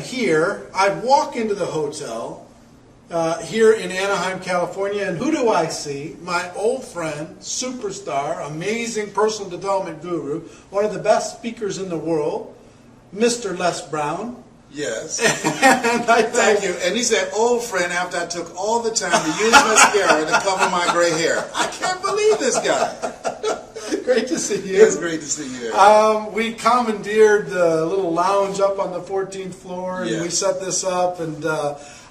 here. I walk into the hotel here in Anaheim, California, and who do I see? My old friend, superstar, amazing personal development guru, one of the best speakers in the world, Mr. Les Brown. Yes. And Thank you. And he said, old friend, after I took all the time to use mascara to cover my gray hair. I can't believe this guy. Great to see you. It's great to see you. We commandeered the little lounge up on the 14th floor, and Yeah. we set this up. And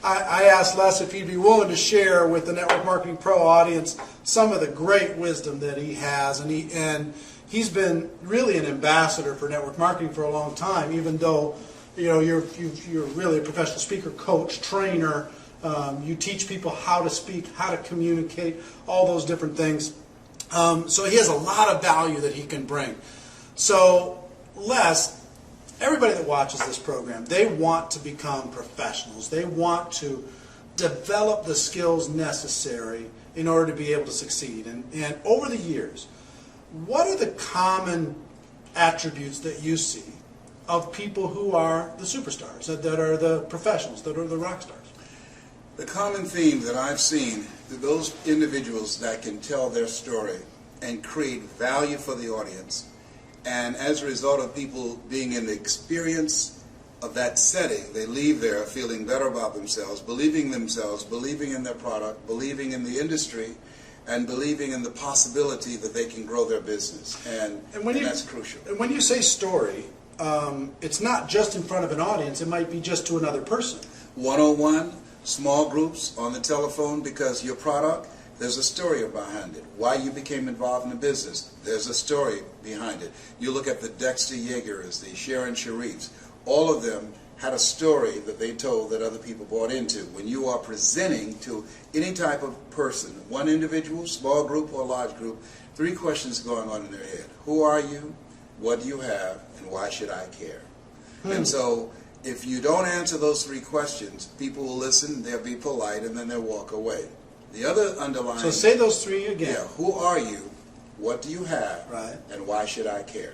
I asked Les if he'd be willing to share with the Network Marketing Pro audience some of the great wisdom that he has. And he's been really an ambassador for network marketing for a long time, even though you're really a professional speaker, coach, trainer. You teach people how to speak, how to communicate, all those different things. So he has a lot of value that he can bring. So Les, everybody that watches this program, they want to become professionals. They want to develop the skills necessary in order to be able to succeed. And over the years, what are the common attributes that you see of people who are the superstars, that are the professionals, that are the rock stars? The common theme that I've seen, those individuals that can tell their story and create value for the audience, and as a result of people being in the experience of that setting, they leave there feeling better about themselves, believing in their product, believing in the industry, and believing in the possibility that they can grow their business. And that's crucial. And when you say story, it's not just in front of an audience. It might be just to another person. One-on-one, small groups, on the telephone, because your product, there's a story behind it. Why you became involved in the business, there's a story behind it. You look at the Dexter Yeagers, the Sharon Sharifs, all of them had a story that they told that other people bought into. When you are presenting to any type of person, one individual, small group, or large group, 3 questions going on in their head. Who are you? What do you have? And why should I care? And so if you don't answer those 3 questions, people will listen, they'll be polite, and then they'll walk away. The other underlying... So say those 3 again. Yeah. Who are you? What do you have? Right. And why should I care?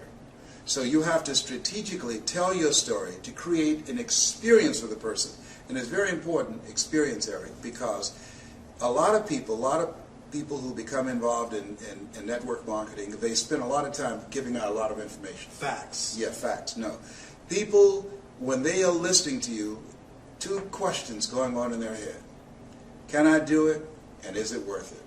So you have to strategically tell your story to create an experience for the person. And it's very important, experience, Eric, because a lot of people who become involved in network marketing, they spend a lot of time giving out a lot of information. Facts. Yeah, facts. No. People, when they are listening to you, 2 questions going on in their head. Can I do it? And is it worth it?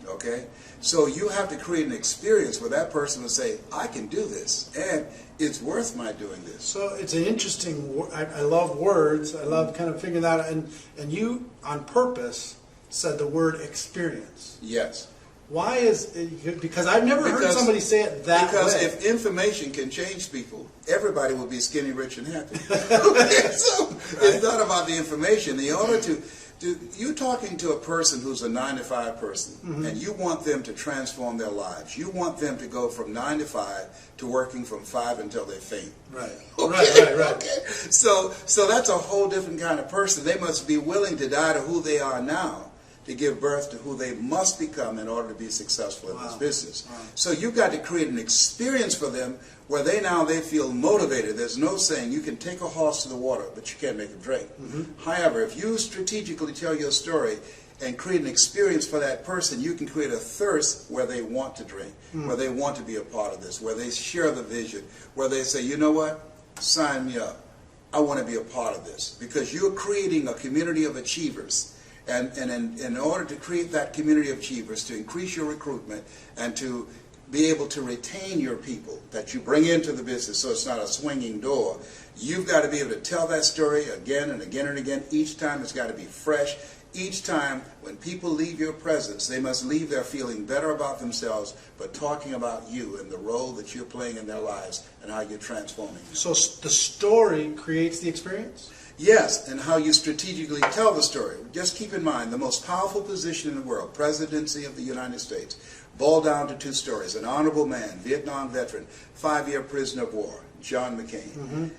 Okay? So you have to create an experience where that person will say, I can do this, and it's worth my doing this. So it's an interesting, I love words. I love kind of figuring that out. And you, on purpose, said the word experience. Yes. Why is it? Because I've never heard somebody say it that way. Because if information can change people, everybody will be skinny, rich, and happy. Okay? So it's not about the information. In order to you're talking to a person who's a 9-to-5 person, and you want them to transform their lives. You want them to go from 9 to 5 to working from 5 until they faint. Right. Okay? Right. Okay. So that's a whole different kind of person. They must be willing to die to who they are now to give birth to who they must become in order to be successful in this business. Wow. So you've got to create an experience for them where they feel motivated. There's no saying you can take a horse to the water, but you can't make it drink. However, if you strategically tell your story and create an experience for that person, you can create a thirst where they want to drink, where they want to be a part of this, where they share the vision, where they say, you know what, sign me up. I want to be a part of this. Because you're creating a community of achievers. And in order to create that community of achievers, to increase your recruitment and to be able to retain your people that you bring into the business so it's not a swinging door, you've got to be able to tell that story again and again and again. Each time it's got to be fresh. Each time when people leave your presence, they must leave there feeling better about themselves, but talking about you and the role that you're playing in their lives and how you're transforming them. So the story creates the experience? Yes, and how you strategically tell the story. Just keep in mind, the most powerful position in the world, presidency of the United States, boiled down to 2 stories. An honorable man, Vietnam veteran, 5-year prisoner of war, John McCain.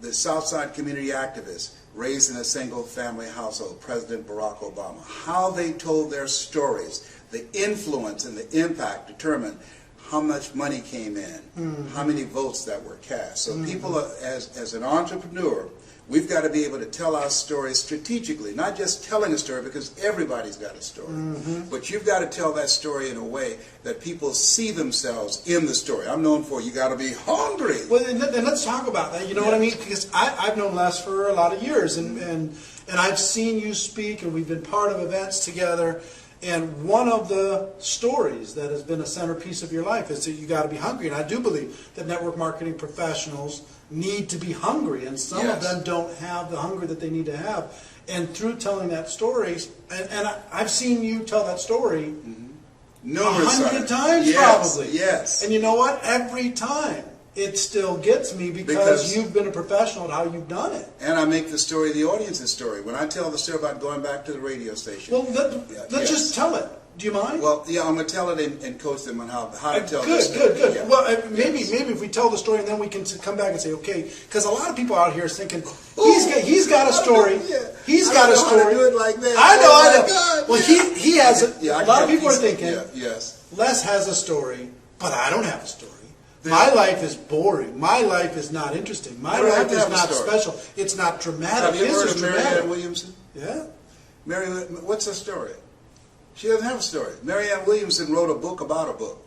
The Southside community activist, raised in a single-family household, President Barack Obama. How they told their stories, the influence and the impact determined how much money came in, how many votes that were cast. So people, as an entrepreneur, We've got to be able to tell our story strategically, not just telling a story, because everybody's got a story. But you've got to tell that story in a way that people see themselves in the story. I'm known for you got to be hungry. Well, and let's talk about that. You know what I mean? Because I've known Les for a lot of years, and I've seen you speak, and we've been part of events together. And one of the stories that has been a centerpiece of your life is that you got to be hungry. And I do believe that network marketing professionals need to be hungry, and some of them don't have the hunger that they need to have. And through telling that story, and I've seen you tell that story 100 times probably. Yes. And you know what? Every time it still gets me because you've been a professional at how you've done it. And I make the story the audience's story. When I tell the story about going back to the radio station. Well, let's just tell it. Do you mind? Well, yeah, I'm going to tell it and coach them on how to tell good, the story. Good. Yeah. Well, maybe if we tell the story and then we can come back and say, okay, because a lot of people out here is thinking, he's got a story. He's got a story. I don't know how to do it like that. I know. God, well, he has a lot of people are thinking, yes. Les has a story, but I don't have a story. My life is boring. My life is not interesting. My life is not special. It's not dramatic. Have you heard of Marianne Williamson? Yeah. What's her story? She doesn't have a story. Marianne Williamson wrote a book about a book.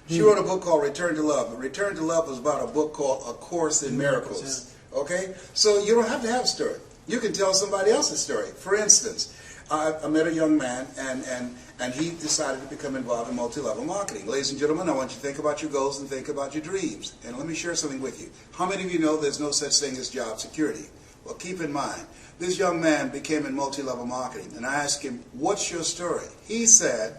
She wrote a book called Return to Love. Return to Love was about a book called A Course in Miracles. Okay? So you don't have to have a story. You can tell somebody else's story. For instance, I met a young man, and he decided to become involved in multi-level marketing. Ladies and gentlemen, I want you to think about your goals and think about your dreams. And let me share something with you. How many of you know there's no such thing as job security? Well, keep in mind, this young man became in multi-level marketing, and I asked him, what's your story? He said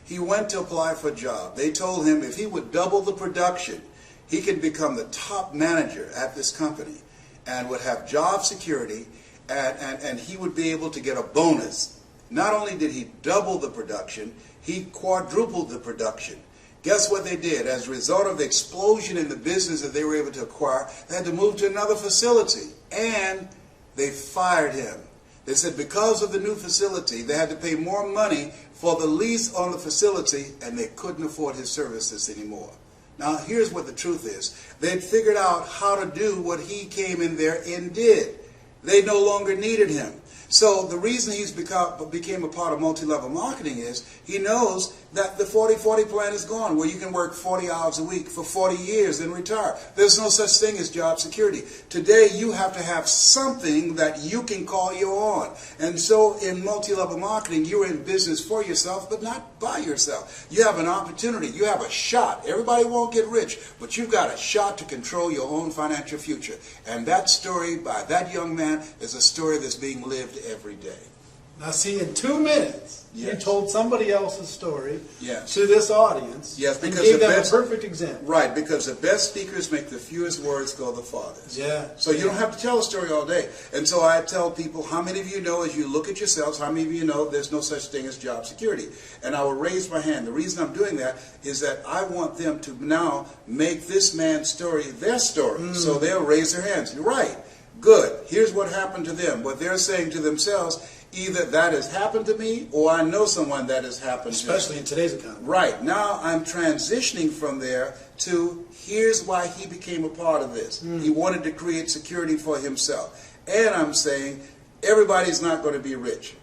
he went to apply for a job. They told him if he would double the production, he could become the top manager at this company and would have job security, and he would be able to get a bonus. Not only did he double the production, he quadrupled the production. Guess what they did? As a result of the explosion in the business that they were able to acquire, they had to move to another facility, and they fired him. They said because of the new facility, they had to pay more money for the lease on the facility, and they couldn't afford his services anymore. Now, here's what the truth is. They'd figured out how to do what he came in there and did. They no longer needed him. So the reason he's became a part of multi-level marketing is he knows that the 40-40 plan is gone, where you can work 40 hours a week for 40 years and retire. There's no such thing as job security. Today you have to have something that you can call your own. And so in multi-level marketing, you're in business for yourself, but not by yourself. You have an opportunity. You have a shot. Everybody won't get rich, but you've got a shot to control your own financial future. And that story by that young man is a story that's being lived every day. Now see, in 2 minutes, you told somebody else's story Yes. to this audience and gave them a perfect example. Right, because the best speakers make the fewest words go the farthest. Yeah. So you don't have to tell a story all day. And so I tell people, how many of you know, as you look at yourselves, how many of you know there's no such thing as job security? And I will raise my hand. The reason I'm doing that is that I want them to now make this man's story their story. So they'll raise their hands. You're right. Good. Here's what happened to them. What they're saying to themselves, either that has happened to me or I know someone that has happened to me. Especially in today's economy. Right. Now I'm transitioning from there to here's why he became a part of this. He wanted to create security for himself. And I'm saying everybody's not going to be rich.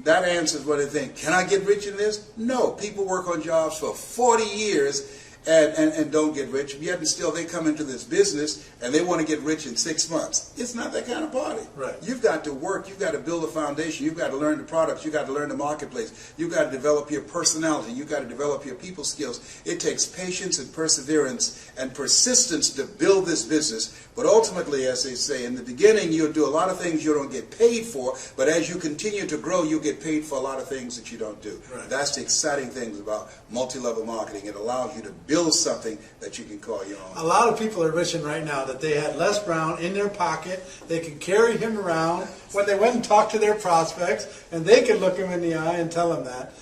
That answers what they think. Can I get rich in this? No. People work on jobs for 40 years and don't get rich, yet and still they come into this business and they want to get rich in 6 months. It's not that kind of party. Right. You've got to work. You've got to build a foundation. You've got to learn the products. You've got to learn the marketplace. You've got to develop your personality. You've got to develop your people skills. It takes patience and perseverance and persistence to build this business. But ultimately, as they say, in the beginning, you'll do a lot of things you don't get paid for, but as you continue to grow, you'll get paid for a lot of things that you don't do. Right. That's the exciting things about multi-level marketing. It allows you to build something that you can call your own. A lot of people are wishing right now that they had Les Brown in their pocket. They could carry him around when they went and talked to their prospects, and they could look him in the eye and tell him that.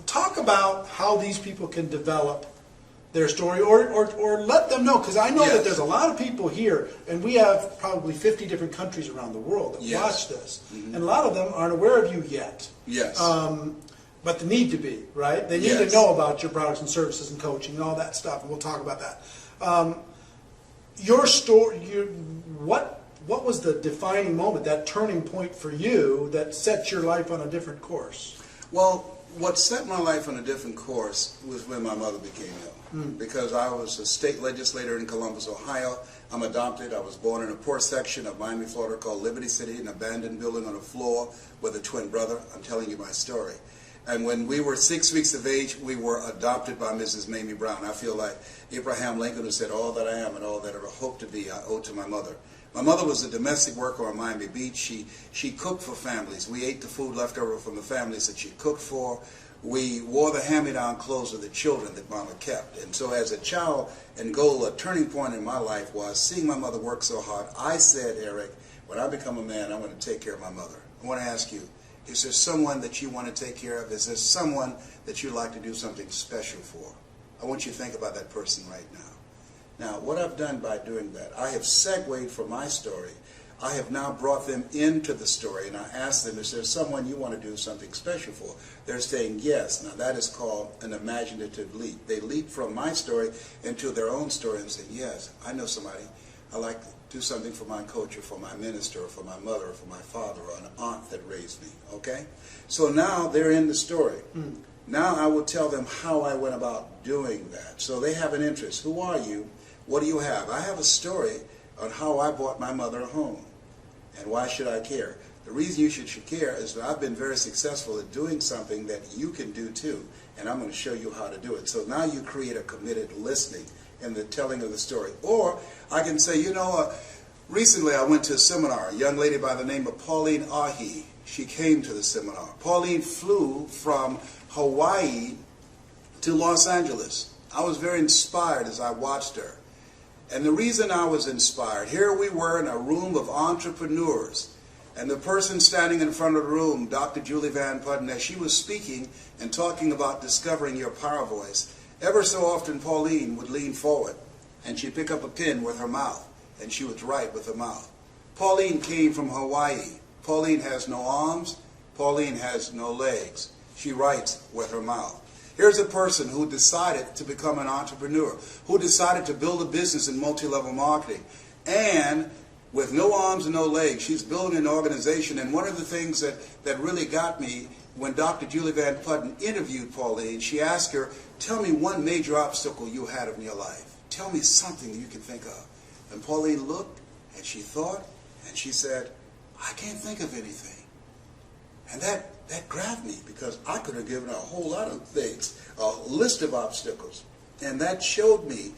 Talk about how these people can develop their story, or let them know, because I know that there's a lot of people here, and we have probably 50 different countries around the world that watch this, and a lot of them aren't aware of you yet. Yes. But they need to be, right? They need to know about your products and services and coaching and all that stuff, and we'll talk about that. Your story, what was the defining moment, that turning point for you that set your life on a different course? Well, what set my life on a different course was when my mother became ill. Because I was a state legislator in Columbus, Ohio. I'm adopted. I was born in a poor section of Miami, Florida called Liberty City, an abandoned building on a floor with a twin brother. I'm telling you my story. And when we were 6 weeks of age, we were adopted by Mrs. Mamie Brown. I feel like Abraham Lincoln, who said, "All that I am and all that I hope to be, I owe to my mother." My mother was a domestic worker on Miami Beach. She cooked for families. We ate the food left over from the families that she cooked for. We wore the hand-me-down clothes of the children that Mama kept. And so as a child and goal, a turning point in my life was seeing my mother work so hard. I said, Eric, when I become a man, I want to take care of my mother. I want to ask you, is there someone that you want to take care of? Is there someone that you'd like to do something special for? I want you to think about that person right now. Now, what I've done by doing that, I have segued from my story. I have now brought them into the story, and I asked them, is there someone you want to do something special for? They're saying yes. Now, that is called an imaginative leap. They leap from my story into their own story and say, yes, I know somebody. I like to do something for my coach or for my minister or for my mother or for my father or an aunt that raised me, okay? So now they're in the story. Now I will tell them how I went about doing that. So they have an interest. Who are you? What do you have? I have a story on how I bought my mother a home. And why should I care? The reason you should care is that I've been very successful at doing something that you can do too. And I'm going to show you how to do it. So now you create a committed listening in the telling of the story. Or I can say, you know, recently I went to a seminar. A young lady by the name of Pauline Ahi. She came to the seminar. Pauline flew from Hawaii to Los Angeles. I was very inspired as I watched her. And the reason I was inspired, here we were in a room of entrepreneurs, and the person standing in front of the room, Dr. Julie Van Putten, as she was speaking and talking about discovering your power voice, ever so often Pauline would lean forward, and she'd pick up a pen with her mouth, and she would write with her mouth. Pauline came from Hawaii. Pauline has no arms. Pauline has no legs. She writes with her mouth. Here's a person who decided to become an entrepreneur, who decided to build a business in multi-level marketing. And with no arms and no legs, she's building an organization. And one of the things that really got me, when Dr. Julie Van Putten interviewed Pauline, she asked her, tell me one major obstacle you had in your life. Tell me something that you can think of. And Pauline looked, and she thought, and she said, I can't think of anything. And that grabbed me, because I could have given her a whole lot of things, a list of obstacles. And that showed me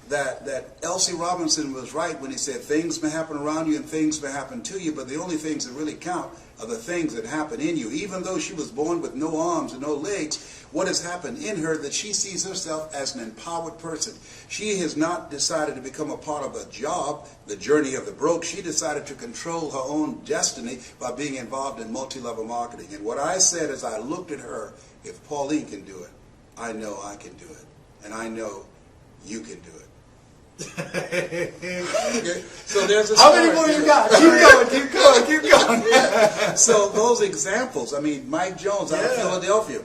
that L.C. Robinson was right when he said things may happen around you and things may happen to you, but the only things that really count are the things that happen in you. Even though she was born with no arms and no legs, what has happened in her that she sees herself as an empowered person. She has not decided to become a part of a job, the journey of the broke. She decided to control her own destiny by being involved in multi-level marketing. And what I said as I looked at her, if Pauline can do it, I know I can do it. And I know you can do it. Okay. So there's a How many more you got? Keep going. Yeah. So those examples, I mean, Mike Jones out of Philadelphia.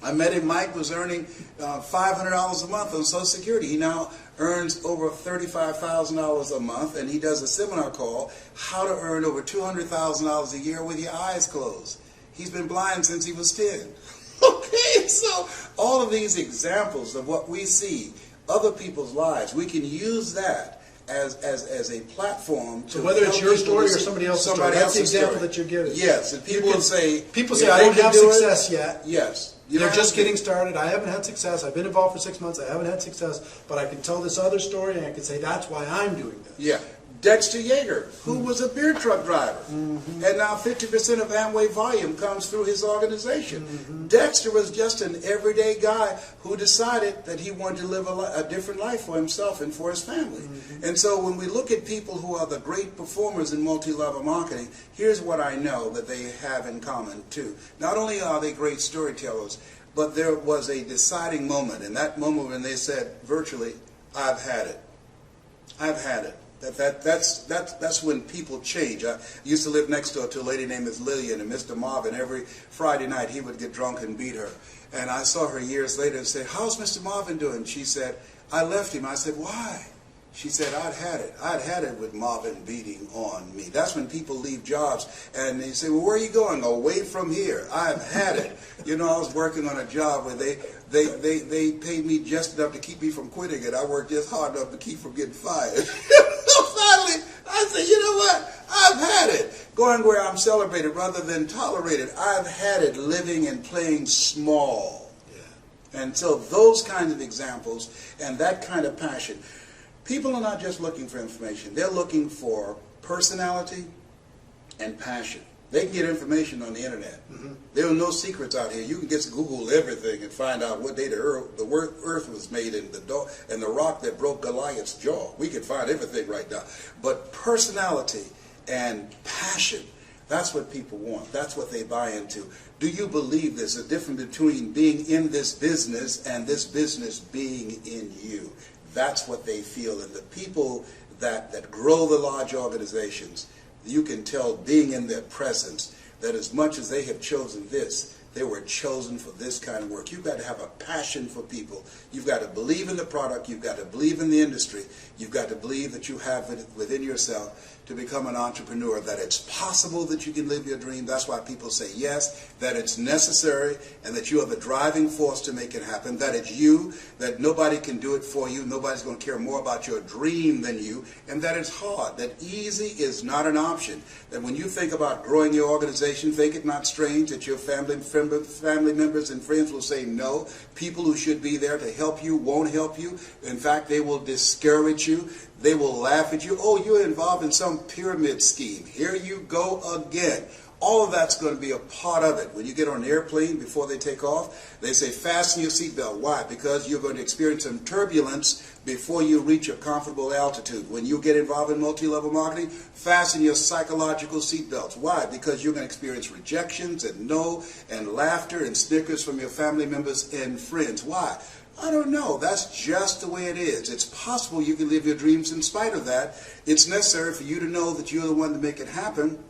I met him. Mike was earning $500 a month on Social Security. He now earns over $35,000 a month, and he does a seminar called How to Earn Over $200,000 a Year with Your Eyes Closed. He's been blind since he was 10. Okay, so all of these examples of what we see, other people's lives, we can use that as a platform to so whether it's your story or somebody else's story, that's the example story that you're giving. Yes, and people say I don't have success yet. Yes. They're just getting started. I haven't had success. I've been involved for 6 months. I haven't had success, but I can tell this other story, and I can say that's why I'm doing this. Yeah. Dexter Yeager, who was a beer truck driver, and now 50% of Amway volume comes through his organization. Dexter was just an everyday guy who decided that he wanted to live a different life for himself and for his family. And so when we look at people who are the great performers in multi-level marketing, here's what I know that they have in common too. Not only are they great storytellers, but there was a deciding moment, and that moment when they said virtually, I've had it. I've had it. That's when people change. I used to live next door to a lady named Miss Lillian, and Mr. Marvin, every Friday night he would get drunk and beat her. And I saw her years later and said, how's Mr. Marvin doing? She said, I left him. I said, why? She said, I'd had it. I'd had it with Marvin beating on me. That's when people leave jobs and they say, well, where are you going? Away from here. I've had it. You know, I was working on a job where they paid me just enough to keep me from quitting it. I worked just hard enough to keep from getting fired. So finally, I said, you know what? I've had it. Going where I'm celebrated rather than tolerated. I've had it living and playing small. Yeah. And so those kinds of examples and that kind of passion. People are not just looking for information. They're looking for personality and passion. They can get information on the internet. Mm-hmm. There are no secrets out here. You can just Google everything and find out what day the earth was made and the rock that broke Goliath's jaw. We can find everything right now. But personality and passion, that's what people want. That's what they buy into. Do you believe there's a difference between being in this business and this business being in you? That's what they feel. And the people that grow the large organizations, you can tell being in their presence that as much as they have chosen this, they were chosen for this kind of work. You've got to have a passion for people. You've got to believe in the product. You've got to believe in the industry. You've got to believe that you have it within yourself to become an entrepreneur, that it's possible that you can live your dream. That's why people say yes, that it's necessary, and that you are the driving force to make it happen, that it's you, that nobody can do it for you, nobody's going to care more about your dream than you, and that it's hard, that easy is not an option, that when you think about growing your organization, think it not strange that your family members and friends will say no. People who should be there to help you won't help you. In fact, they will discourage you. They will laugh at you. Oh, you're involved in some pyramid scheme. Here you go again. All of that's going to be a part of it. When you get on an airplane before they take off, they say fasten your seatbelt. Why? Because you're going to experience some turbulence before you reach a comfortable altitude. When you get involved in multi-level marketing, fasten your psychological seatbelts. Why? Because you're going to experience rejections and no and laughter and snickers from your family members and friends. Why? I don't know. That's just the way it is. It's possible you can live your dreams in spite of that. It's necessary for you to know that you're the one to make it happen,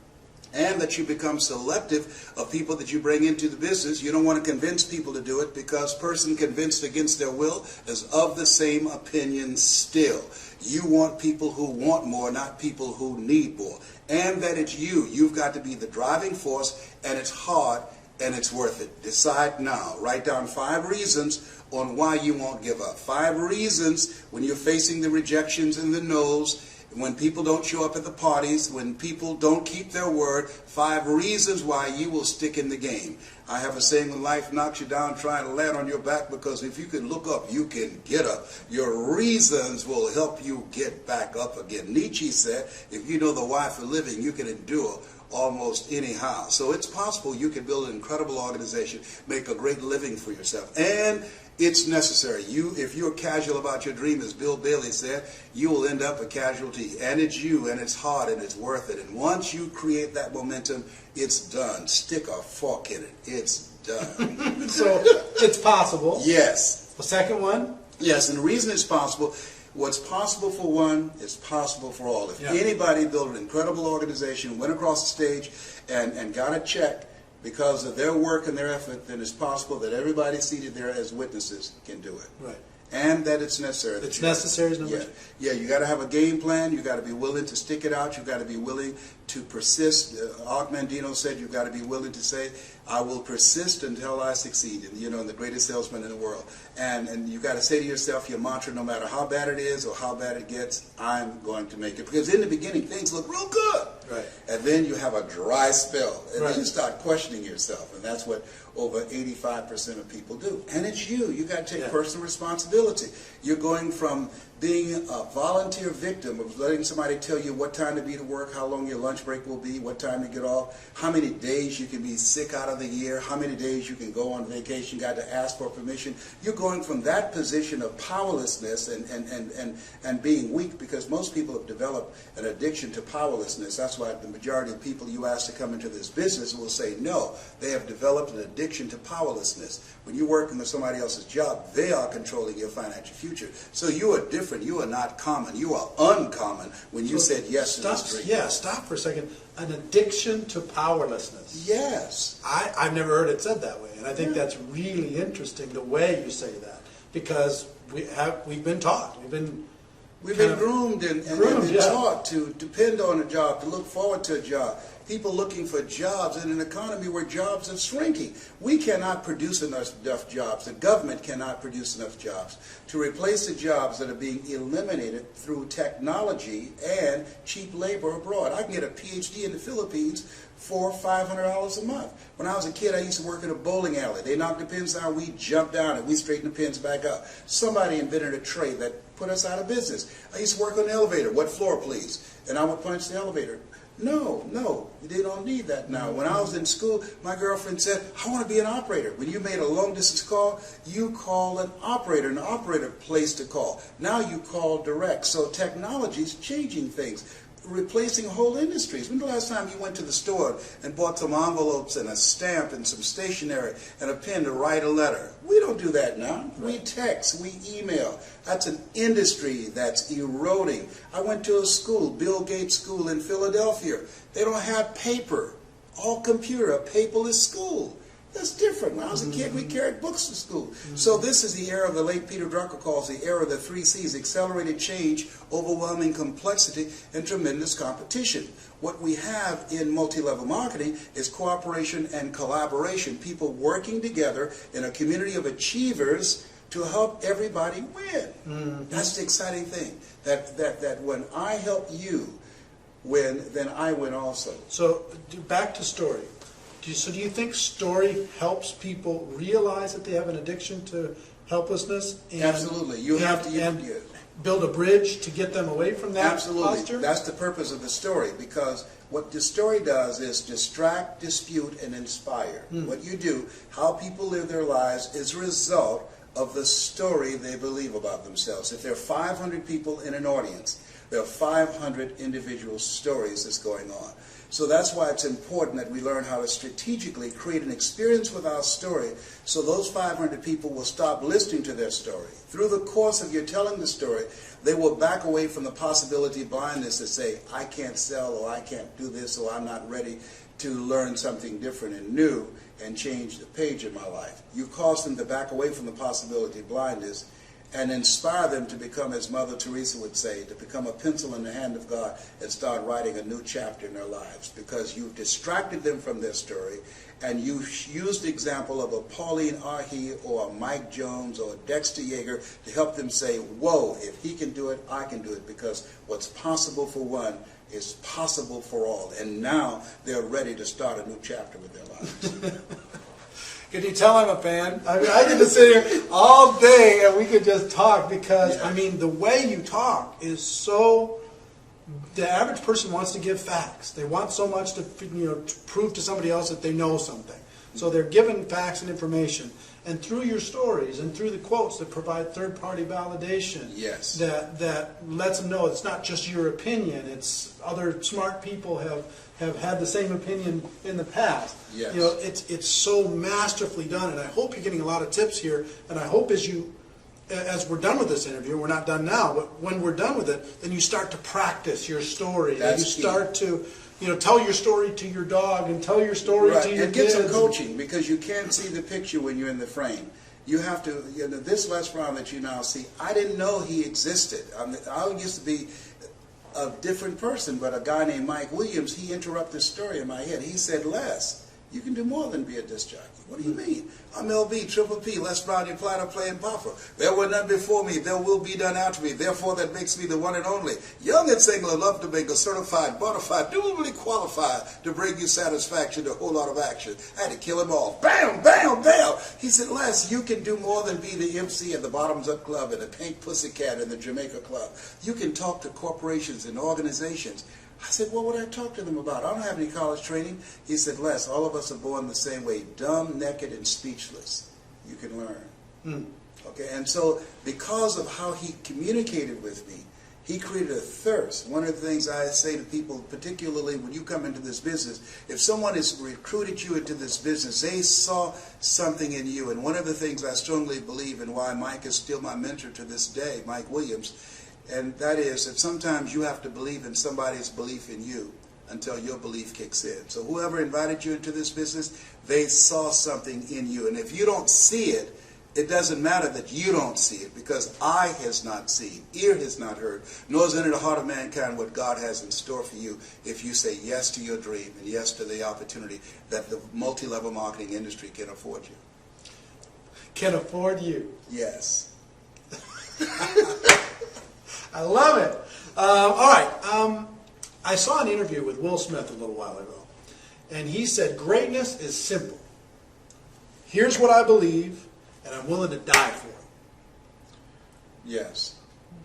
and that you become selective of people that you bring into the business. You don't want to convince people to do it, because person convinced against their will is of the same opinion still. You want people who want more, not people who need more. And that it's you. You've got to be the driving force, and it's hard, and it's worth it. Decide now. Write down 5 reasons on why you won't give up. 5 reasons when you're facing the rejections and the no's, when people don't show up at the parties, when people don't keep their word. 5 reasons why you will stick in the game. I have a saying, when life knocks you down, try to land on your back, because if you can look up, you can get up. Your reasons will help you get back up again. Nietzsche said, if you know the why for living, you can endure almost anyhow. So it's possible you can build an incredible organization, make a great living for yourself. And it's necessary. If you're casual about your dream, as Bill Bailey said, you will end up a casualty. And it's you, and it's hard, and it's worth it. And once you create that momentum, it's done. Stick a fork in it. It's done. So it's possible. Yes. The second one? Yes, and the reason it's possible, what's possible for one is possible for all. If anybody built an incredible organization, went across the stage, and got a check because of their work and their effort, then it's possible that everybody seated there as witnesses can do it. Right. And that it's necessary. It's necessary is number 2. Yeah, you got to have a game plan. You got to be willing to stick it out. You got to be willing to persist. Og Mandino said you've got to be willing to say, I will persist until I succeed. And, and the greatest salesman in the world. And you got to say to yourself your mantra, no matter how bad it is or how bad it gets, I'm going to make it. Because in the beginning, things look real good. Right. And then you have a dry spell. And then you start questioning yourself. And that's what over 85% of people do. And it's you. You got to take personal responsibility. You're going from being a volunteer victim of letting somebody tell you what time to be to work, how long your lunch break will be, what time to get off, how many days you can be sick out of the year, how many days you can go on vacation, got to ask for permission. You're going from that position of powerlessness and being weak, because most people have developed an addiction to powerlessness. That's why the majority of people you ask to come into this business will say no. They have developed an addiction to powerlessness. When you're working with somebody else's job, they are controlling your financial future. So you are different. You are not common. You are uncommon when you said yes to this dream. Yeah, stop for a second. An addiction to powerlessness. Yes. I've never heard it said that way, and I think that's really interesting the way you say that, because we've been taught, we've been We've been groomed and been taught to depend on a job, to look forward to a job. People looking for jobs in an economy where jobs are shrinking. We cannot produce enough jobs. The government cannot produce enough jobs to replace the jobs that are being eliminated through technology and cheap labor abroad. I can get a PhD in the Philippines for $500 a month. When I was a kid, I used to work in a bowling alley. They knocked the pins down, we jumped down, and we straightened the pins back up. Somebody invented a trade that put us out of business. I used to work on the elevator. What floor, please? And I would punch the elevator. No, they don't need that now. When I was in school, my girlfriend said, I want to be an operator. When you made a long distance call, you call an operator placed a call. Now you call direct. So technology is changing things, replacing whole industries. When the last time you went to the store and bought some envelopes and a stamp and some stationery and a pen to write a letter? We don't do that now. We text, we email. That's an industry that's eroding. I went to a school, Bill Gates School in Philadelphia. They don't have paper, all computer, a paperless school. That's different. When I was a kid, we carried books to school. So this is the era the late Peter Drucker calls the era of the 3 C's: accelerated change, overwhelming complexity, and tremendous competition. What we have in multi-level marketing is cooperation and collaboration, people working together in a community of achievers to help everybody win. That's the exciting thing, that when I help you win, then I win also. So back to story. So do you think story helps people realize that they have an addiction to helplessness? And, absolutely. You have to build a bridge to get them away from that absolutely. posture? That's the purpose of the story, because what the story does is distract, dispute, and inspire. What you do, how people live their lives, is a result of the story they believe about themselves. If there are 500 people in an audience, there are 500 individual stories that's going on. So that's why it's important that we learn how to strategically create an experience with our story, so those 500 people will stop listening to their story. Through the course of your telling the story, they will back away from the possibility of blindness to say, I can't sell, or I can't do this, or I'm not ready to learn something different and new and change the page in my life. You cause them to back away from the possibility of blindness and inspire them to become, as Mother Teresa would say, to become a pencil in the hand of God and start writing a new chapter in their lives, because you've distracted them from their story, and you used the example of a Pauline Arhe or a Mike Jones or a Dexter Yeager to help them say, whoa, if he can do it, I can do it, because what's possible for one is possible for all. And now they're ready to start a new chapter with their lives. Can you tell I'm a fan? I mean, I get to sit here all day and we could just talk, because, I mean, the way you talk is so... The average person wants to give facts. They want so much to, to prove to somebody else that they know something. So they're given facts and information. And through your stories and through the quotes that provide third-party validation, that lets them know it's not just your opinion. It's other smart people have had the same opinion in the past. Yes. It's so masterfully done, and I hope you're getting a lot of tips here. And I hope as we're done with this interview, we're not done now, but when we're done with it, then you start to practice your story. That's you start to tell your story to your dog and tell your story to your and kids. Get some coaching, because you can't see the picture when you're in the frame. You have to, this Les Brown that you now see, I didn't know he existed. I used to be a different person, but a guy named Mike Williams, he interrupted the story in my head. He said, Les, you can do more than be a disc jockey. What do you mean? I'm LB, Triple P, Les Brown, your platter playing papa. There were none before me, there will be none after me. Therefore, that makes me the one and only. Young and single, love to mingle, certified, bonafide, duly qualified to bring you satisfaction, a whole lot of action. I had to kill him off. Bam, bam, bam. He said, Les, you can do more than be the MC at the Bottoms Up Club and the Pink Pussycat and the Jamaica Club. You can talk to corporations and organizations. I said, what would I talk to them about? I don't have any college training. He said, Les, all of us are born the same way, dumb, naked, and speechless. You can learn. Okay, and so because of how he communicated with me, he created a thirst. One of the things I say to people, particularly when you come into this business, if someone has recruited you into this business, they saw something in you. And one of the things I strongly believe, and why Mike is still my mentor to this day, Mike Williams, and that is that sometimes you have to believe in somebody's belief in you until your belief kicks in. So whoever invited you into this business, they saw something in you. And if you don't see it, It doesn't matter that you don't see it, because eye has not seen, ear has not heard, nor has entered the heart of mankind what God has in store for you if you say yes to your dream and yes to the opportunity that the multi-level marketing industry can afford you. Can afford you. Yes. I love it. All right. I saw an interview with Will Smith a little while ago, and he said, greatness is simple. Here's what I believe, and I'm willing to die for it. Yes.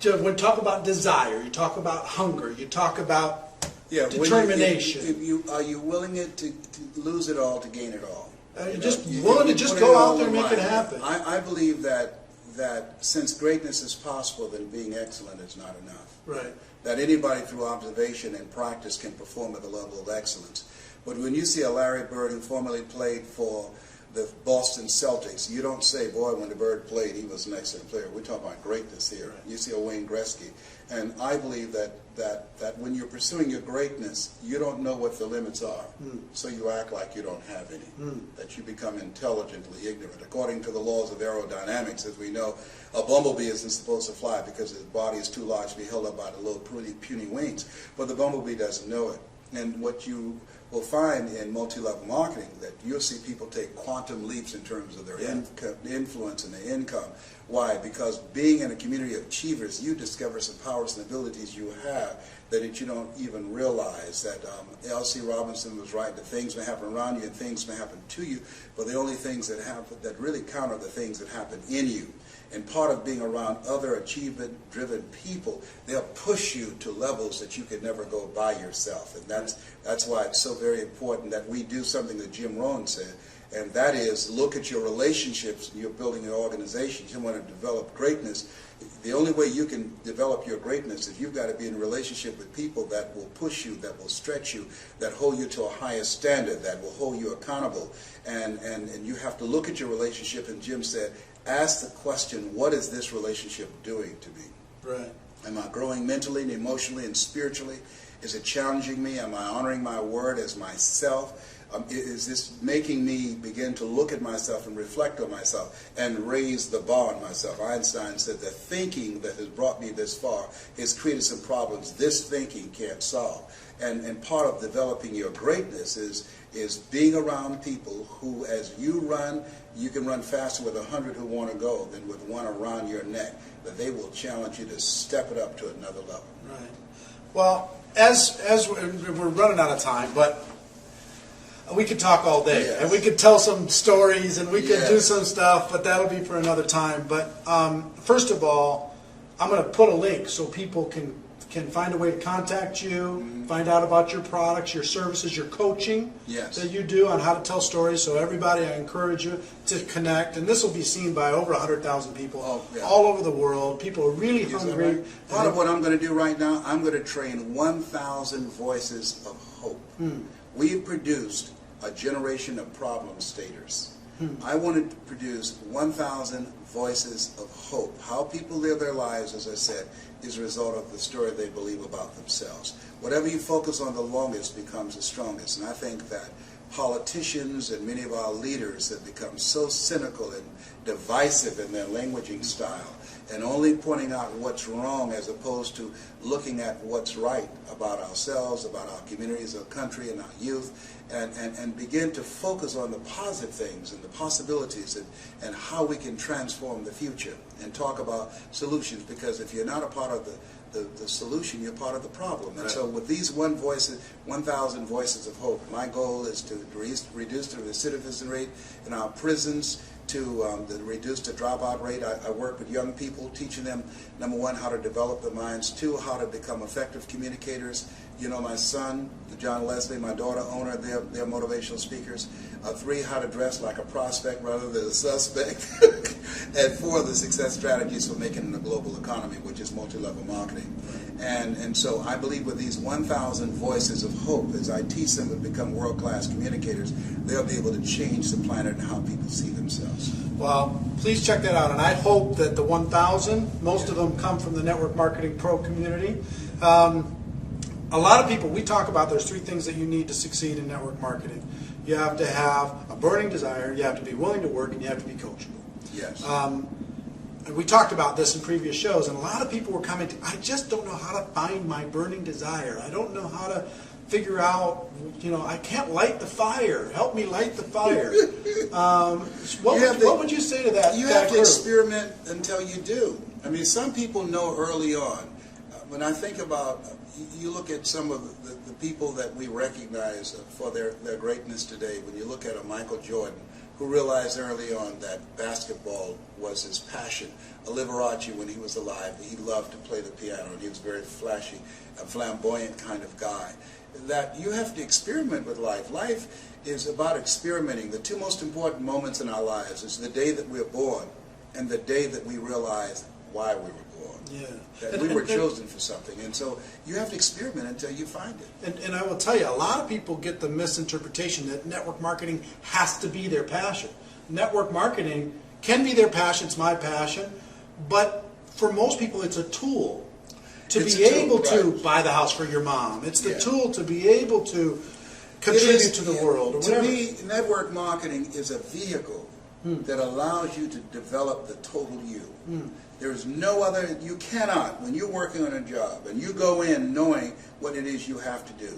When you talk about desire, you talk about hunger, you talk about determination. Are you willing to lose it all to gain it all? You're just willing to just go out there and make it happen. I believe that since greatness is possible, then being excellent is not enough. Right. That anybody through observation and practice can perform at the level of excellence. But when you see a Larry Bird who formerly played for the Boston Celtics, you don't say, boy, when the Bird played, he was an excellent player. We're talking about greatness here. Right. You see a Wayne Gretzky. And I believe that when you're pursuing your greatness, you don't know what the limits are. So you act like you don't have any. That you become intelligently ignorant. According to the laws of aerodynamics, as we know, a bumblebee isn't supposed to fly because his body is too large to be held up by the little puny wings. But the bumblebee doesn't know it. And what you will find in multi-level marketing, that you'll see people take quantum leaps in terms of their influence and their income. Why? Because being in a community of achievers, you discover some powers and abilities you have that you don't even realize. That L.C. Robinson was right, that things may happen around you and things may happen to you, but the only things that happen that really count are the things that happen in you. And part of being around other achievement-driven people, they'll push you to levels that you could never go by yourself. And that's why it's so very important that we do something that Jim Rohn said, and that is look at your relationships. You're building your organization. You want to develop greatness. The only way you can develop your greatness is you've got to be in a relationship with people that will push you, that will stretch you, that hold you to a higher standard, that will hold you accountable. And you have to look at your relationship, and Jim said, ask the question, what is this relationship doing to me? Right. Am I growing mentally and emotionally and spiritually? Is it challenging me? Am I honoring my word as myself? Is this making me begin to look at myself and reflect on myself and raise the bar on myself? Einstein said the thinking that has brought me this far has created some problems this thinking can't solve. And part of developing your greatness is being around people who, as you run, you can run faster with 100 who want to go than with one around your neck. That they will challenge you to step it up to another level. Right. Well, as we're running out of time, but we could talk all day, yes. And we could tell some stories, and we could yes. do some stuff, but that'll be for another time. But first of all, I'm going to put a link so people can find a way to contact you, find out about your products, your services, your coaching that you do on how to tell stories. So everybody, I encourage you to connect. And this will be seen by over 100,000 people all over the world. People are really hungry. Right. Part of what I'm going to do right now, I'm going to train 1,000 voices of hope. We've produced a generation of problem staters. I wanted to produce 1,000 voices of hope. How people live their lives, as I said, is a result of the story they believe about themselves. Whatever you focus on the longest becomes the strongest. And I think that politicians and many of our leaders have become so cynical and divisive in their languaging style, and only pointing out what's wrong as opposed to looking at what's right about ourselves, about our communities, our country, and our youth, and begin to focus on the positive things and the possibilities and how we can transform the future and talk about solutions, because if you're not a part of the solution, you're part of the problem. And so with these 1,000 voices of hope, my goal is to reduce the recidivism rate in our prisons, to reduce the dropout rate. I work with young people, teaching them, number one, how to develop their minds, two, how to become effective communicators. You know, my son, John Leslie, my daughter, owner, they're motivational speakers. Three, how to dress like a prospect rather than a suspect. And four, the success strategies for making it in a global economy, which is multi-level marketing. And so I believe with these 1,000 voices of hope, as I teach them to become world-class communicators, they'll be able to change the planet and how people see themselves. Well, please check that out. And I hope that the 1,000, most of them come from the Network Marketing Pro community. A lot of people, we talk about there's three things that you need to succeed in network marketing. You have to have a burning desire, you have to be willing to work, and you have to be coachable. Yes. And we talked about this in previous shows, and a lot of people were commenting, I just don't know how to find my burning desire. I don't know how to figure out, I can't light the fire. Help me light the fire. What would you say to that? You have to experiment until you do. I mean, some people know early on. When I think about, you look at some of the people that we recognize for their greatness today, when you look at a Michael Jordan, who realized early on that basketball was his passion. A Liberace, when he was alive, he loved to play the piano, and he was very flashy, a flamboyant kind of guy. That you have to experiment with life. Life is about experimenting. The two most important moments in our lives is the day that we're born and the day that we realize why we were born. Yeah. That we were chosen for something. And so you have to experiment until you find it. And I will tell you, a lot of people get the misinterpretation that network marketing has to be their passion. Network marketing can be their passion, it's my passion, but for most people it's a tool to be able to buy the house for your mom. It's the tool to be able to contribute to the world. Or to me, network marketing is a vehicle that allows you to develop the total you. There's no other, you cannot, when you're working on a job and you go in knowing what it is you have to do,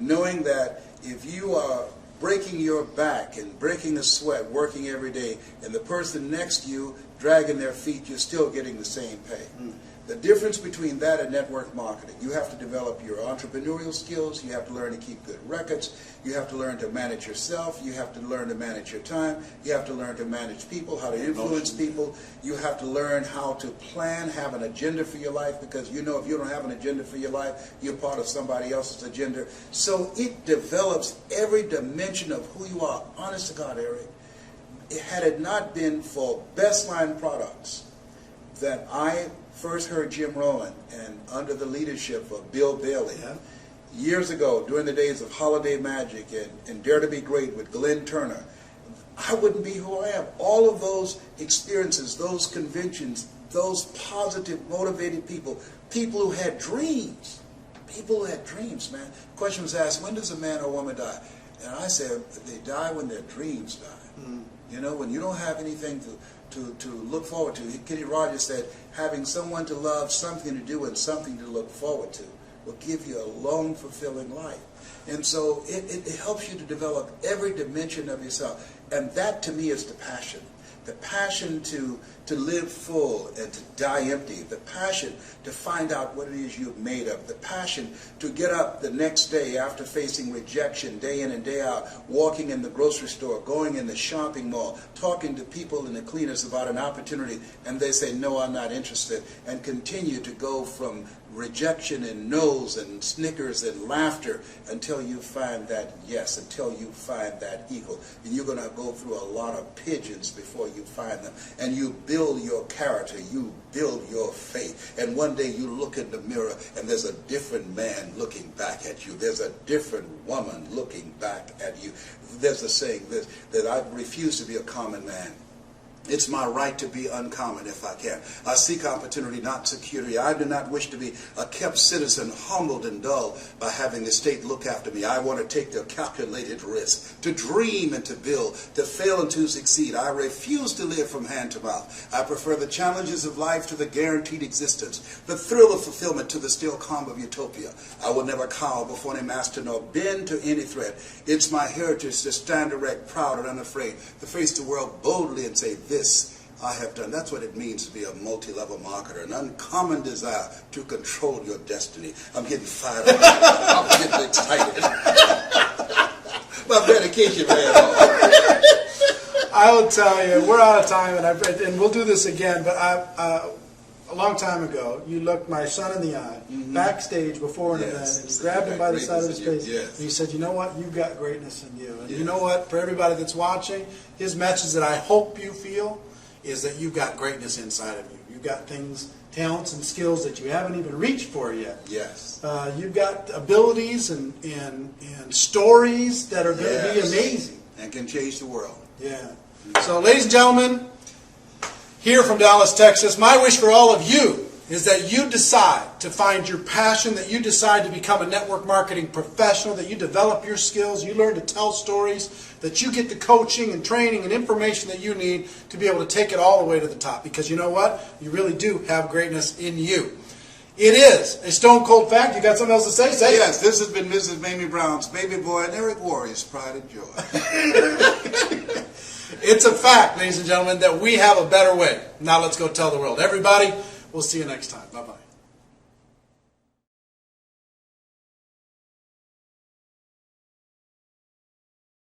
knowing that if you are breaking your back and breaking a sweat working every day and the person next to you dragging their feet, you're still getting the same pay. The difference between that and network marketing, you have to develop your entrepreneurial skills, you have to learn to keep good records, you have to learn to manage yourself, you have to learn to manage your time, you have to learn to manage people, how to influence people, you have to learn how to plan, have an agenda for your life, because if you don't have an agenda for your life, you're part of somebody else's agenda. So it develops every dimension of who you are. Honest to God, Eric, had it not been for Best Line Products that I first heard Jim Rowland, and under the leadership of Bill Bailey, years ago, during the days of Holiday Magic and Dare to Be Great with Glenn Turner, I wouldn't be who I am. All of those experiences, those conventions, those positive, motivated people who had dreams. People who had dreams, man. The question was asked, when does a man or woman die? And I said, they die when their dreams die. When you don't have anything to look forward to. Kenny Rogers said, having someone to love, something to do, and something to look forward to will give you a long, fulfilling life. And so it helps you to develop every dimension of yourself. And that, to me, is the passion. The passion to live full and to die empty. The passion to find out what it is you're made of. The passion to get up the next day after facing rejection day in and day out, walking in the grocery store, going in the shopping mall, talking to people in the cleaners about an opportunity, and they say, no, I'm not interested, and continue to go from rejection and no's and snickers and laughter until you find that yes, until you find that eagle. And you're going to go through a lot of pigeons before you find them. And you build your character, you build your faith. And one day you look in the mirror and there's a different man looking back at you. There's a different woman looking back at you. There's a saying that I refuse to be a common man. It's my right to be uncommon if I can. I seek opportunity, not security. I do not wish to be a kept citizen, humbled and dull by having the state look after me. I want to take the calculated risk, to dream and to build, to fail and to succeed. I refuse to live from hand to mouth. I prefer the challenges of life to the guaranteed existence, the thrill of fulfillment to the still calm of utopia. I will never cower before any master nor bend to any threat. It's my heritage to stand erect, proud and unafraid, to face the world boldly and say, this I have done. That's what it means to be a multi-level marketer, an uncommon desire to control your destiny. I'm getting fired up. I'm getting excited. My medication ran off. I will tell you, we're out of time, and we'll do this again, but a long time ago, you looked my son in the eye, backstage before an event, and you grabbed him by the side of his face, and you said, you know what, you've got greatness in you. And you know what, for everybody that's watching, his message that I hope you feel is that you've got greatness inside of you. You've got things, talents and skills that you haven't even reached for yet. Yes. You've got abilities and stories that are going to be amazing. And can change the world. Yeah. So, ladies and gentlemen, here from Dallas, Texas, my wish for all of you is that you decide to find your passion, that you decide to become a network marketing professional, that you develop your skills, you learn to tell stories, that you get the coaching and training and information that you need to be able to take it all the way to the top. Because you know what? You really do have greatness in you. It is a stone cold fact. You got something else to say? Say it. Yes, this has been Mrs. Mamie Brown's baby boy and Eric Warrior's pride and joy. It's a fact, ladies and gentlemen, that we have a better way. Now let's go tell the world. Everybody, we'll see you next time. Bye-bye.